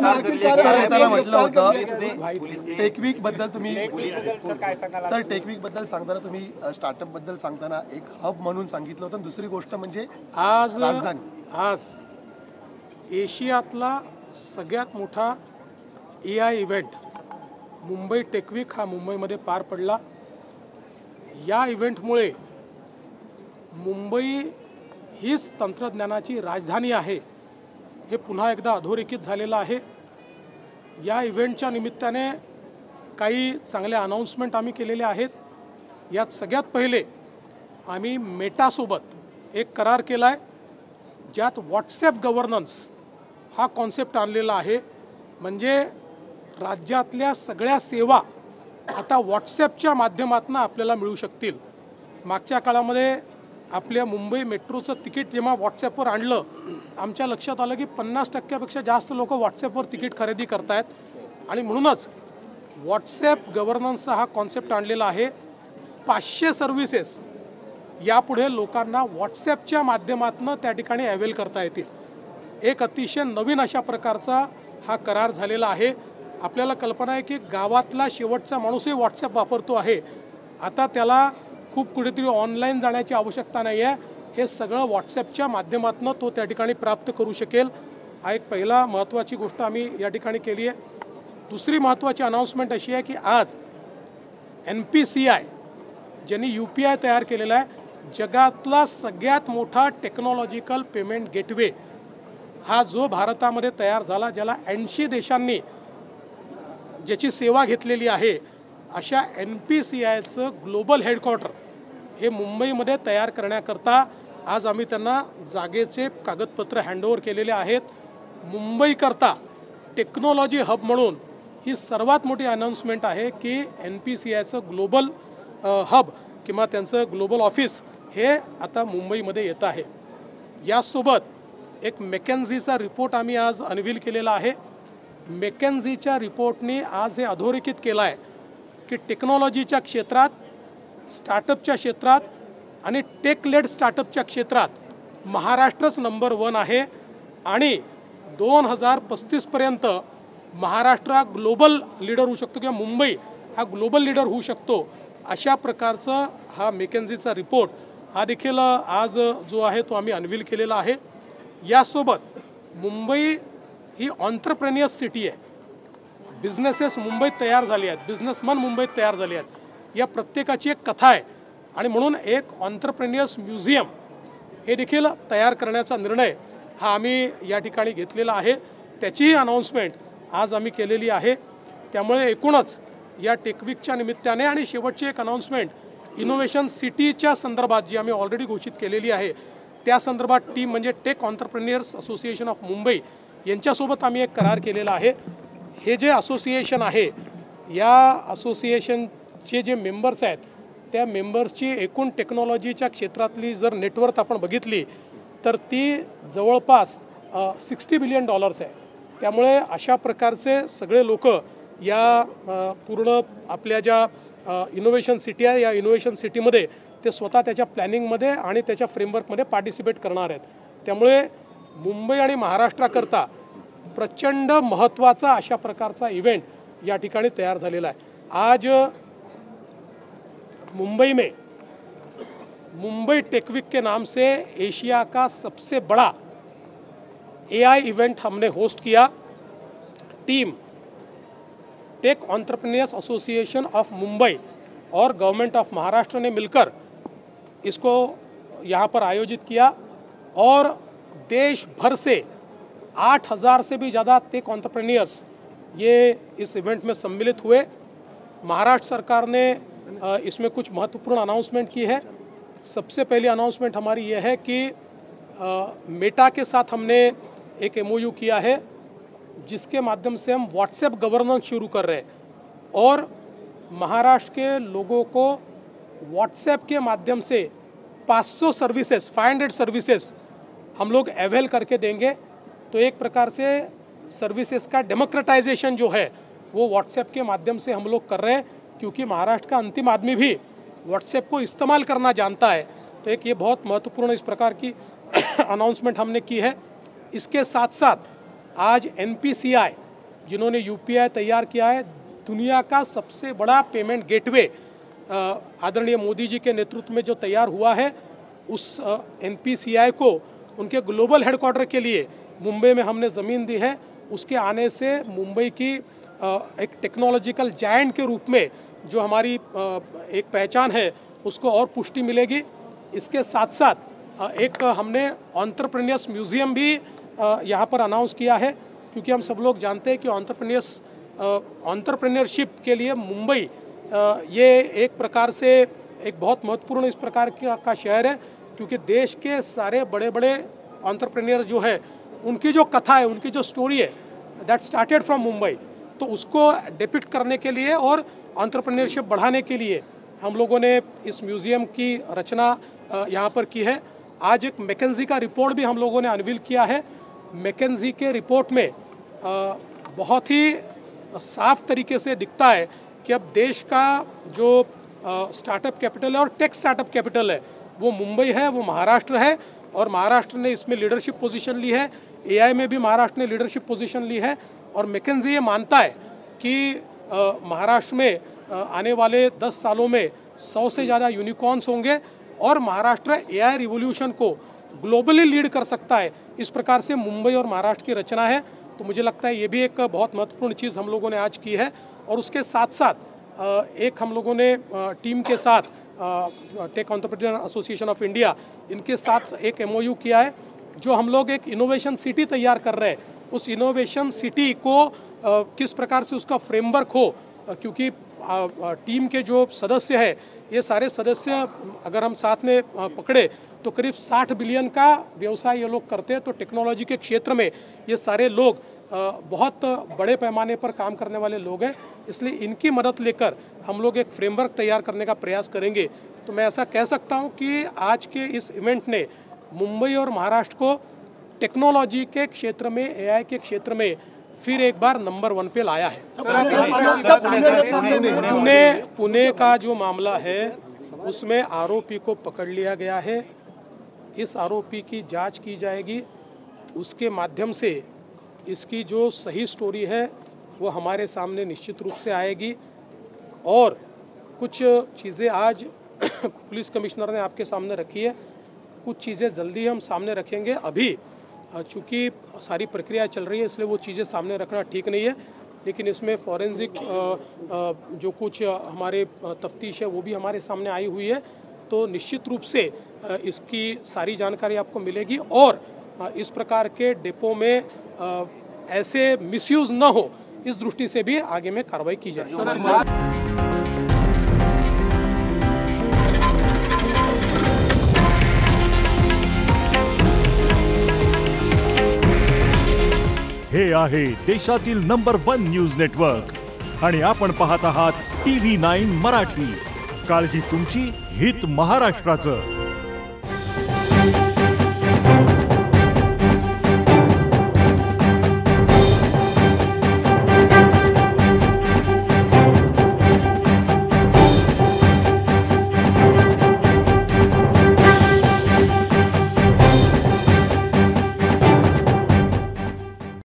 त्याला म्हटलं होतं टेकवीक बद्दल तुम्ही सर टेकवीक बद्दल सांगताना तुम्ही स्टार्टअप बद्दल सांगताना एक हब म्हणून सांगितलं होतं. दुसरी गोष्ट म्हणजे आज एशियातला सगळ्यात मोठा AI इव्हेंट मुंबई टेकवीक हा मुंबईमध्ये पार पडला. या इव्हेंटमुळे मुंबई हीच तंत्रज्ञानाची राजधानी आहे हे पुन्हा एकदा अधोरेखित झालेलं आहे. या इव्हेंटच्या निमित्ताने काही चांगल्या अनाऊन्समेंट आम्ही केलेले आहेत. यात सगळ्यात पहिले आम्ही मेटासोबत एक करार केला आहे ज्यात व्हॉट्सॲप गव्हर्नन्स हा कॉन्सेप्ट आणलेला आहे. म्हणजे राज्यातल्या सगळ्या सेवा आता व्हॉट्सॲपच्या माध्यमातून आपल्याला मिळू शकतील. मागच्या काळामध्ये आपल्या मुंबई मेट्रोचं तिकीट जेव्हा व्हॉट्सॲपवर आणलं आमच्या लक्षात आलं की 50%पेक्षा जास्त लोक व्हॉट्सॲपवर तिकीट खरेदी करतायत आणि म्हणूनच व्हॉट्सॲप गव्हर्नन्सचा हा कॉन्सेप्ट आणलेला आहे. 500 सर्व्हिसेस यापुढे लोकांना व्हॉट्सॲपच्या माध्यमातून त्या ठिकाणी अवेल करता येतील. एक अतिशय नवीन अशा प्रकारचा हा करार झालेला आहे. आपल्याला कल्पना आहे की गावातला शेवटचा माणूसही व्हॉट्सॲप वापरतो आहे. आता त्याला खूप कुठेतरी ऑनलाईन जाण्याची आवश्यकता नाही आहे. हे सगळं व्हॉट्सॲपच्या माध्यमातून तो त्या ठिकाणी प्राप्त करू शकेल. हा एक पहिला महत्त्वाची गोष्ट आम्ही या ठिकाणी केली आहे. दुसरी महत्त्वाची अनाऊन्समेंट अशी आहे की आज NPCI ज्यांनी UPI तयार केलेला आहे, जगातला सगळ्यात मोठा टेक्नॉलॉजिकल पेमेंट गेटवे हा जो भारतामध्ये तयार झाला, ज्याला 80 देशांनी ज्याची सेवा घेतलेली आहे, अशा NPCIचं ग्लोबल हेडक्वार्टर हे मुंबईमध्ये तयार करण्याकरता आज आम्ही त्यांना जागेचे कागदपत्र हँडओव्हर केलेले आहेत. मुंबईकरता टेक्नॉलॉजी हब म्हणून ही सर्वात मोठी अनाऊन्समेंट आहे की NPCIचं ग्लोबल हब किंवा त्यांचं ग्लोबल ऑफिस हे आता मुंबईमध्ये येत आहे. यासोबत एक मेकॅन्झीचा रिपोर्ट आम्ही आज अनवील केलेला आहे. मेकॅन्झीच्या रिपोर्टनी आज हे अधोरेखित केलं आहे की टेक्नॉलॉजीच्या क्षेत्रात, स्टार्टअपच्या क्षेत्रात आणि टेक लेड स्टार्टअपच्या क्षेत्रात महाराष्ट्रच नंबर 1 आहे आणि 2035पर्यंत महाराष्ट्र हा ग्लोबल लीडर होऊ शकतो किंवा मुंबई हा ग्लोबल लीडर होऊ शकतो. अशा प्रकारचा हा मेकॅन्झीचा रिपोर्ट हा देखील आज जो आहे तो आम्ही अनवील केलेला आहे. यासोबत मुंबई ही ऑन्ट्रप्रेन्युअर्स सिटी आहे. बिझनेसेस मुंबईत तयार झाले आहेत, बिझनेसमन मुंबईत तयार झाले आहेत. या प्रत्येकाची एक कथा आहे आणि म्हणून एक ऑन्ट्रप्रेन्युअर्स म्युझियम हे देखील तयार करण्याचा निर्णय हा आम्ही या ठिकाणी घेतलेला आहे. त्याचीही अनाऊन्समेंट आज आम्ही केलेली आहे. त्यामुळे एकूणच या टेकवीकच्या निमित्ताने आणि शेवटची एक अनाऊन्समेंट इनोव्हेशन सिटीच्या संदर्भात जी आम्ही ऑलरेडी घोषित केलेली आहे त्या संदर्भात टीम म्हणजे टेक ऑन्टरप्रेन्युअर्स असोसिएशन ऑफ मुंबई यांच्यासोबत आम्ही एक करार केलेला आहे. हे जे असोसिएशन आहे या असोसिएशनचे जे मेंबर्स आहेत त्या मेंबर्सची एकूण टेक्नॉलॉजीच्या क्षेत्रातली जर नेटवर्थ आपण बघितली तर ती जवळपास $60 बिलियन आहे. त्यामुळे अशा प्रकारचे सगळे लोक या पूर्ण आपल्या ज्या इनोव्हेशन सिटी आहे या इनोव्हेशन सिटीमध्ये ते स्वतः त्याच्या प्लॅनिंगमध्ये आणि त्याच्या फ्रेमवर्कमध्ये पार्टिसिपेट करणार आहेत. त्यामुळे मुंबई आणि महाराष्ट्राकरता प्रचंड महत्त्वाचा अशा प्रकारचा इव्हेंट या ठिकाणी तयार झालेला आहे. आज मुंबई में मुंबई टेकवीक के नाम से एशिया का सबसे बड़ा AI इवेंट हमने होस्ट किया. Team tech entrepreneurs association of Mumbai और गवर्नमेंट ऑफ महाराष्ट्र ने मिलकर इसको यहाँ पर आयोजित किया और देश भर से 8,000 से भी ज़्यादा टेक एंटरप्रेन्योर्स ये इस इवेंट में सम्मिलित हुए. महाराष्ट्र सरकार ने इसमें कुछ महत्वपूर्ण अनाउंसमेंट की है. सबसे पहली अनाउंसमेंट हमारी ये है कि मेटा के साथ हमने एक MOU किया है जिसके माध्यम से हम व्हाट्सएप गवर्नेंस शुरू कर रहे हैं और महाराष्ट्र के लोगों को व्हाट्सएप के माध्यम से 500 सर्विसेज हम लोग अवेल करके देंगे. तो एक प्रकार से सर्विसेज का डेमोक्रेटाइजेशन जो है वो व्हाट्सएप के माध्यम से हम लोग कर रहे हैं क्योंकि महाराष्ट्र का अंतिम आदमी भी व्हाट्सएप को इस्तेमाल करना जानता है. तो एक ये बहुत महत्वपूर्ण इस प्रकार की अनाउंसमेंट हमने की है. इसके साथ साथ आज NPCI जिन्होंने UPI तैयार किया है, दुनिया का सबसे बड़ा पेमेंट गेटवे आदरणीय मोदी जी के नेतृत्व में जो तैयार हुआ है, उस NPCI को उनके ग्लोबल हेडक्वार्टर के लिए मुंबई में हमने ज़मीन दी है। उसके आने से मुंबई की एक टेक्नोलॉजिकल जायंट के रूप में जो हमारी एक पहचान है उसको और पुष्टि मिलेगी। इसके साथ साथ एक हमने एंटरप्रेन्योर्स म्यूज़ियम भी यहाँ पर अनाउंस किया है, क्योंकि हम सब लोग जानते हैं कि एंटरप्रेन्योरशिप के लिए मुंबई ये एक प्रकार से एक बहुत महत्वपूर्ण इस प्रकार का शहर है, क्योंकि देश के सारे बड़े बड़े एंटरप्रेन्योर जो है उनकी जो कथा है, उनकी जो स्टोरी है, दैट स्टार्टेड फ्रॉम मुंबई। तो उसको डिपिक्ट करने के लिए और एंटरप्रेन्योरशिप बढ़ाने के लिए हम लोगों ने इस म्यूज़ियम की रचना यहाँ पर की है। आज एक मैकेंजी का रिपोर्ट भी हम लोगों ने अनवील किया है। मैकेंजी के रिपोर्ट में बहुत ही साफ तरीके से दिखता है कि अब देश का जो स्टार्टअप कैपिटल है और टेक स्टार्टअप कैपिटल है वो मुंबई है, वो महाराष्ट्र है, और महाराष्ट्र ने इसमें लीडरशिप पोजीशन ली है। AI में भी महाराष्ट्र ने लीडरशिप पोजीशन ली है, और मैकेंजी ये मानता है कि महाराष्ट्र में आने वाले 10 सालों में 100 से ज़्यादा यूनिकॉर्न्स होंगे और महाराष्ट्र AI रिवोल्यूशन को ग्लोबली लीड कर सकता है। इस प्रकार से मुंबई और महाराष्ट्र की रचना है। तो मुझे लगता है ये भी एक बहुत महत्वपूर्ण चीज़ हम लोगों ने आज की है। और उसके साथ साथ एक हम लोगों ने टीम के साथ take entrepreneur association of India, इनके साथ एक MOU किया है, जो हम लोग एक इनोवेशन सिटी तैयार कर रहे हैं। उस इनोवेशन सिटी को किस प्रकार से उसका फ्रेमवर्क हो, क्योंकि टीम के जो सदस्य है, ये सारे सदस्य अगर हम साथ में पकड़े तो करीब 60 बिलियन का व्यवसाय ये लोग करते हैं। तो टेक्नोलॉजी के क्षेत्र में ये सारे लोग बहुत बड़े पैमाने पर काम करने वाले लोग हैं, इसलिए इनकी मदद लेकर हम लोग एक फ्रेमवर्क तैयार करने का प्रयास करेंगे। तो मैं ऐसा कह सकता हूं कि आज के इस इवेंट ने मुंबई और महाराष्ट्र को टेक्नोलॉजी के क्षेत्र में, AI के क्षेत्र में फिर एक बार नंबर 1 पे लाया है। पुणे का जो मामला है उसमें आरोपी को पकड़ लिया गया है। इस आरोपी की जांच की जाएगी, उसके माध्यम से इसकी जो सही स्टोरी है वो हमारे सामने निश्चित रूप से आएगी। और कुछ चीज़ें आज पुलिस कमिश्नर ने आपके सामने रखी है, कुछ चीज़ें जल्दी हम सामने रखेंगे। अभी चूँकि सारी प्रक्रिया चल रही है इसलिए वो चीज़ें सामने रखना ठीक नहीं है, लेकिन इसमें फॉरेंसिक जो कुछ हमारे तफ्तीश है वो भी हमारे सामने आई हुई है। तो निश्चित रूप से इसकी सारी जानकारी आपको मिलेगी और इस प्रकार के डिपो में ऐसे मिसयूज न हो, इस दृष्टि से भी आगे में कार्रवाई की जाएगी। हे आहे देशातील नंबर 1 न्यूज नेटवर्क आणि आपण पाहत आहात TV9 मराठी। काळजी तुमची, हित महाराष्ट्राचं।